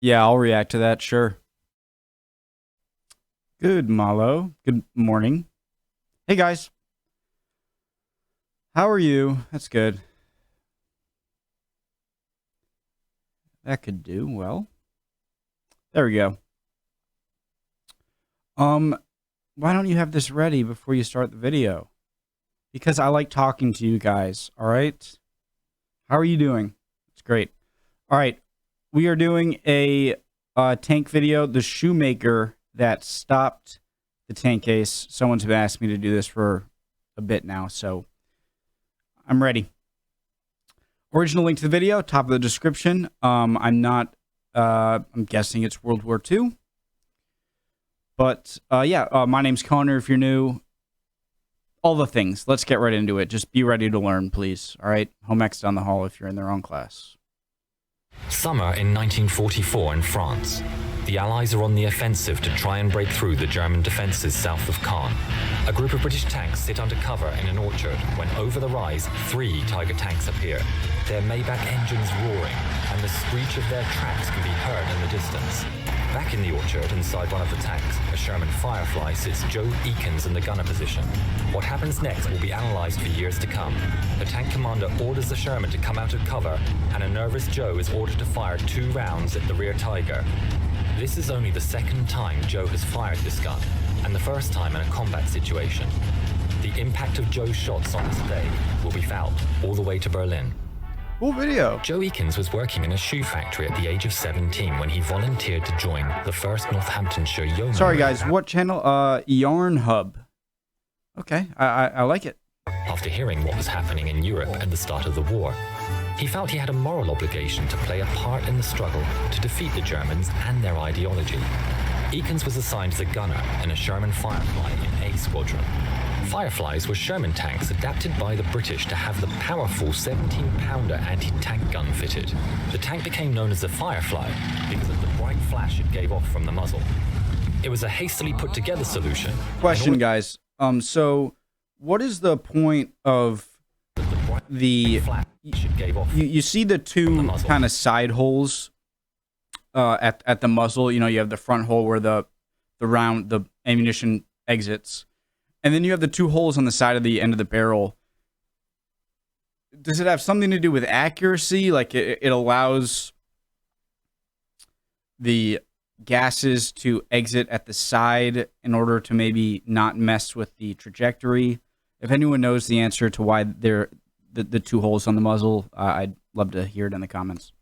Yeah, I'll react to that, sure. Good, Malo. Good morning. Hey, guys. How are you? That's good. That could do well. There we go. Why don't you have this ready before you start the video? Because I like talking to you guys, all right? How are you doing? It's great. All right, we are doing a tank video, the Shoemaker that stopped the tank case. Someone's been asking me to do this for a bit now, so I'm ready. Original link to the video, top of the description. I'm guessing it's World War II. But, my name's Connor if you're new. All the things. Let's get right into it. Just be ready to learn, please. All right? Home ec's down the hall if you're in their own class. Summer in 1944 in France. The Allies are on the offensive to try and break through the German defences south of Caen. A group of British tanks sit under cover in an orchard when over the rise, 3 Tiger tanks appear. Their Maybach engines roaring, and the screech of their tracks can be heard in the distance. Back in the orchard, inside one of the tanks, a Sherman Firefly sits Joe Eakins in the gunner position. What happens next will be analysed for years to come. The tank commander orders the Sherman to come out of cover, and a nervous Joe is ordered to fire 2 rounds at the rear Tiger. This is only the second time Joe has fired this gun, and the first time in a combat situation. The impact of Joe's shots on this day will be felt all the way to Berlin. Cool video. Joe Eakins was working in a shoe factory at the age of 17 when he volunteered to join the 1st Northamptonshire Yeomanry. Sorry, guys. What channel? Yarn Hub. Okay, I like it. After hearing what was happening in Europe at the start of the war, he felt he had a moral obligation to play a part in the struggle to defeat the Germans and their ideology. Eakins was assigned as a gunner in a Sherman Firefly in A Squadron. Fireflies were Sherman tanks adapted by the British to have the powerful 17-pounder anti-tank gun fitted. The tank became known as the Firefly because of the bright flash it gave off from the muzzle. It was a hastily put together solution. Question, guys. So what is the point of the... You see the 2 kind of side holes at the muzzle. You know, you have the front hole where the ammunition exits. And then you have the 2 holes on the side of the end of the barrel. Does it have something to do with accuracy? Like it allows the gases to exit at the side in order to maybe not mess with the trajectory? If anyone knows the answer to why the 2 holes on the muzzle, I'd love to hear it in the comments.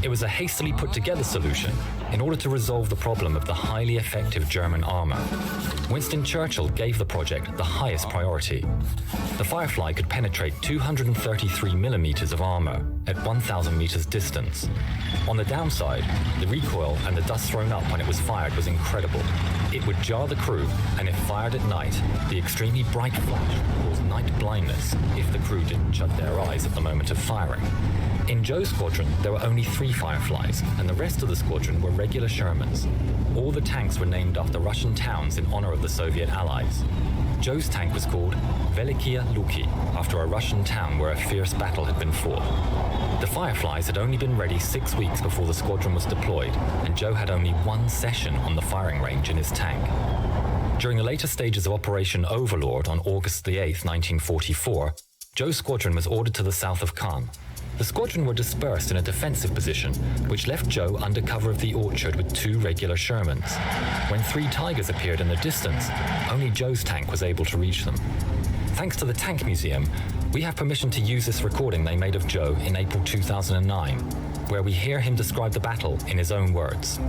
It was a hastily put together solution in order to resolve the problem of the highly effective German armour. Winston Churchill gave the project the highest priority. The Firefly could penetrate 233 millimeters of armour at 1,000 meters distance. On the downside, the recoil and the dust thrown up when it was fired was incredible. It would jar the crew, and if fired at night, the extremely bright flash would cause night blindness if the crew didn't shut their eyes at the moment of firing. In Joe's squadron, there were only 3 Fireflies, and the rest of the squadron were regular Shermans. All the tanks were named after Russian towns in honor of the Soviet allies. Joe's tank was called Velikiye Luki, after a Russian town where a fierce battle had been fought. The Fireflies had only been ready 6 weeks before the squadron was deployed, and Joe had only 1 session on the firing range in his tank. During the later stages of Operation Overlord on August the 8th, 1944, Joe's squadron was ordered to the south of Caen. The squadron were dispersed in a defensive position, which left Joe under cover of the orchard with 2 regular Shermans. When 3 Tigers appeared in the distance, only Joe's tank was able to reach them. Thanks to the Tank Museum, we have permission to use this recording they made of Joe in April 2009, where we hear him describe the battle in his own words.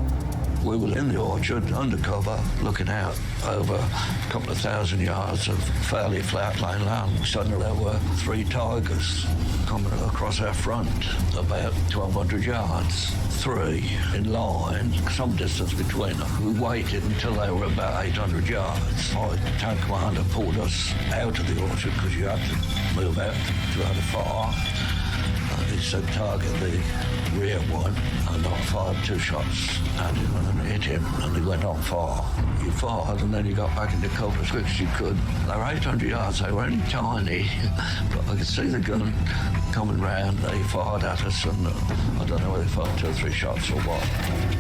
We were in the orchard, undercover, looking out over a couple of 1,000 yards of fairly flat-lying land. Suddenly there were 3 Tigers coming across our front, about 1,200 yards. 3 in line, some distance between them. We waited until they were about 800 yards. My tank commander pulled us out of the orchard because you had to move out to the other far. He said target the rear one, and I fired 2 shots at him and hit him, and he went on fire. You fired and then you got back into cover as quick as you could. They were 800 yards, they were only tiny, but I could see the gun coming round. They fired at us, and I don't know whether they fired 2 or 3 shots or what.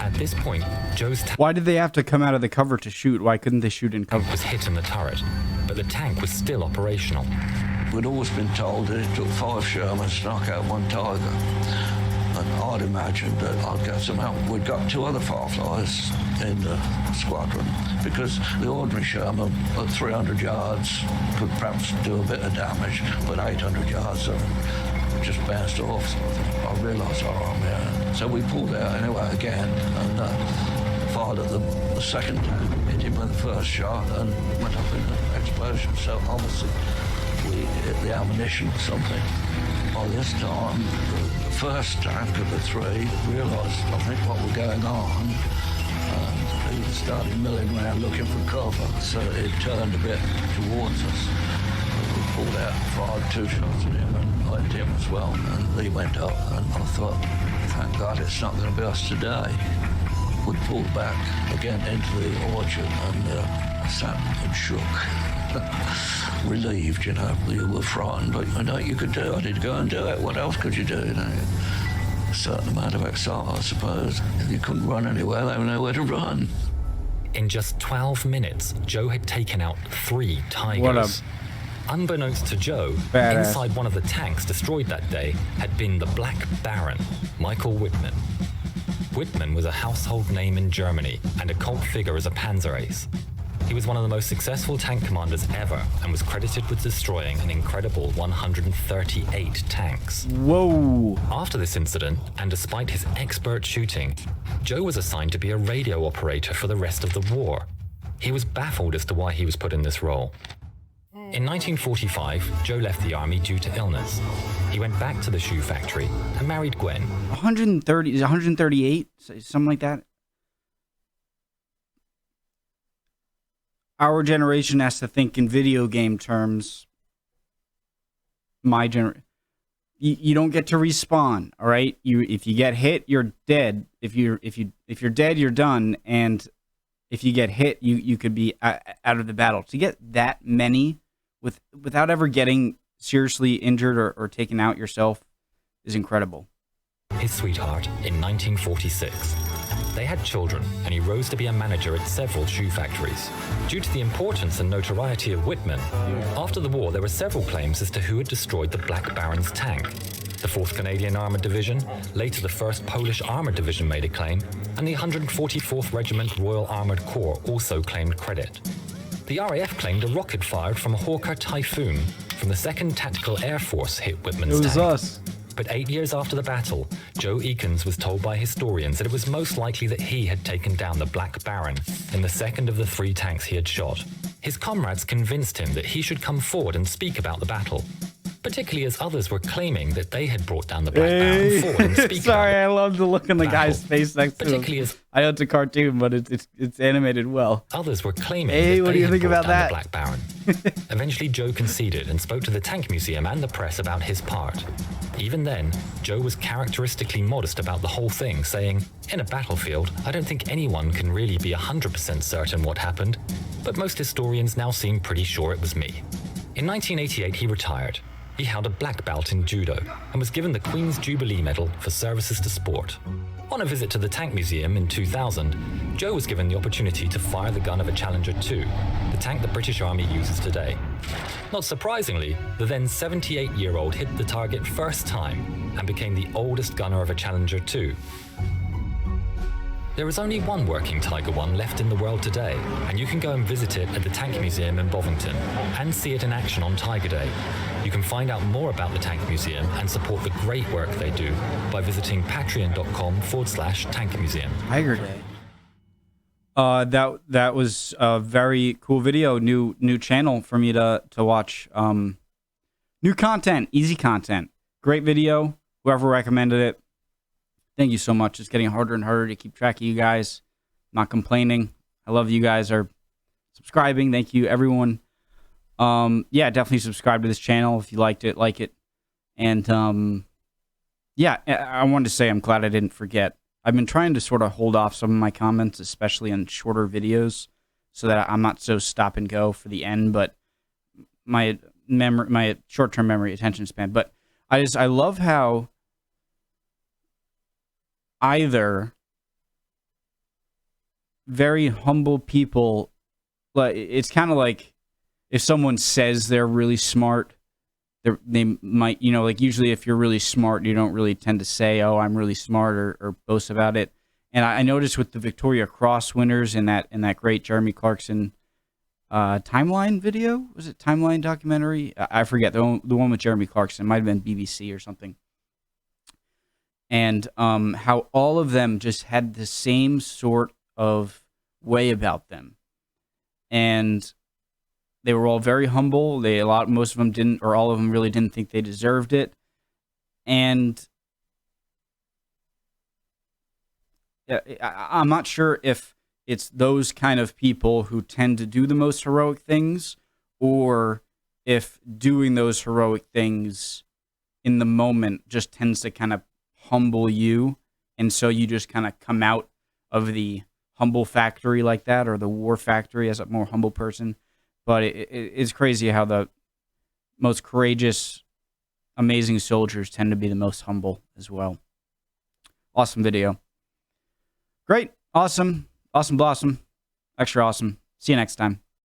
At this point, Joe's tank Why did they have to come out of the cover to shoot? Why couldn't they shoot in cover? was hit in the turret, but the tank was still operational. We'd always been told that it took 5 Shermans to knock out 1 Tiger. And I'd imagined that I'd get some help. We'd got 2 other Fireflies in the squadron, because the ordinary Sherman at 300 yards could perhaps do a bit of damage, but 800 yards just bounced off. I realised, yeah. So we pulled out anyway again and fired at the second tank, hit him with the first shot and went up in an explosion. So obviously we hit the ammunition or something. By this time, the first tank of the 3 realised, I think, what was going on, and he started milling around looking for cover, so it turned a bit towards us. We pulled out and fired 2 shots at him, and I hit him as well, and he went up, and I thought, thank God it's not going to be us today. We pulled back again into the orchard, and sat and shook. Relieved, you know, you were frightened, but you know what you could do. I did go and do it. What else could you do? You know, a certain amount of excitement, I suppose. If you couldn't run anywhere, they would know where to run. In just 12 minutes, Joe had taken out 3 Tigers. What a Unbeknownst to Joe, badass. inside one of the tanks destroyed that day had been the Black Baron, Michael Whitman. Whitman was a household name in Germany and a cult figure as a Panzer ace. He was one of the most successful tank commanders ever and was credited with destroying an incredible 138 tanks. Whoa. After this incident, and despite his expert shooting, Joe was assigned to be a radio operator for the rest of the war. He was baffled as to why he was put in this role. In 1945, Joe left the army due to illness. He went back to the shoe factory and married Gwen. 130, 138, something like that. Our generation has to think in video game terms. My generation, you don't get to respawn. All right, if you get hit, you're dead. If you're dead, you're done. And if you get hit, you could be out of the battle. To get that many without ever getting seriously injured or taken out yourself is incredible. His sweetheart in 1946. They had children, and he rose to be a manager at several shoe factories. Due to the importance and notoriety of Whitman, after the war there were several claims as to who had destroyed the Black Baron's tank. The 4th Canadian Armoured Division, later the 1st Polish Armoured Division made a claim, and the 144th Regiment Royal Armoured Corps also claimed credit. The RAF claimed a rocket fired from a Hawker Typhoon from the 2nd Tactical Air Force hit Whitman's tank. It was us. But 8 years after the battle, Joe Eakins was told by historians that it was most likely that he had taken down the Black Baron in the 2nd of the 3 tanks he had shot. His comrades convinced him that he should come forward and speak about the battle, particularly as others were claiming that they had brought down the Black Baron forward and speak Sorry, about I love the look on the battle. guy's face next to Particularly him. as I know it's a cartoon, but it's animated well. others were claiming Hey, that what they do you had think brought about down that? the Black Baron. Eventually, Joe conceded and spoke to the Tank Museum and the press about his part. Even then, Joe was characteristically modest about the whole thing, saying, "In a battlefield, I don't think anyone can really be 100% certain what happened, but most historians now seem pretty sure it was me." In 1988, he retired. He held a black belt in judo and was given the Queen's Jubilee Medal for services to sport. On a visit to the Tank Museum in 2000, Joe was given the opportunity to fire the gun of a Challenger 2, the tank the British Army uses today. Not surprisingly, the then 78-year-old hit the target first time and became the oldest gunner of a Challenger 2. There is only one working Tiger 1 left in the world today, and you can go and visit it at the Tank Museum in Bovington and see it in action on Tiger Day. You can find out more about the Tank Museum and support the great work they do by visiting patreon.com/Tank Museum. Tiger Day. That was a very cool video. New channel for me to watch. New content, easy content. Great video. Whoever recommended it, thank you so much. It's getting harder and harder to keep track of you guys. Not complaining. I love you guys are subscribing. Thank you, everyone. Yeah, definitely subscribe to this channel if you liked it, like it. And Yeah, I wanted to say I'm glad I didn't forget. I've been trying to sort of hold off some of my comments, especially in shorter videos, so that I'm not so stop and go for the end, but my short-term memory attention span. But I love how either very humble people, like, it's kind of like if someone says they're really smart, they might, like, usually if you're really smart, you don't really tend to say, oh, I'm really smart, or boast about it. And I noticed with the Victoria Cross winners in that great Jeremy Clarkson Timeline video, was it Timeline documentary? I forget, the one with Jeremy Clarkson. It might have been BBC or something. And how all of them just had the same sort of way about them. And they were all very humble. Most of them didn't, or all of them really didn't think they deserved it. And I'm not sure if it's those kind of people who tend to do the most heroic things, or if doing those heroic things in the moment just tends to kind of humble you. And so you just kind of come out of the humble factory like that, or the war factory, as a more humble person. But it's crazy how the most courageous, amazing soldiers tend to be the most humble as well. Awesome video. Great. Awesome. Awesome blossom. Extra awesome. See you next time.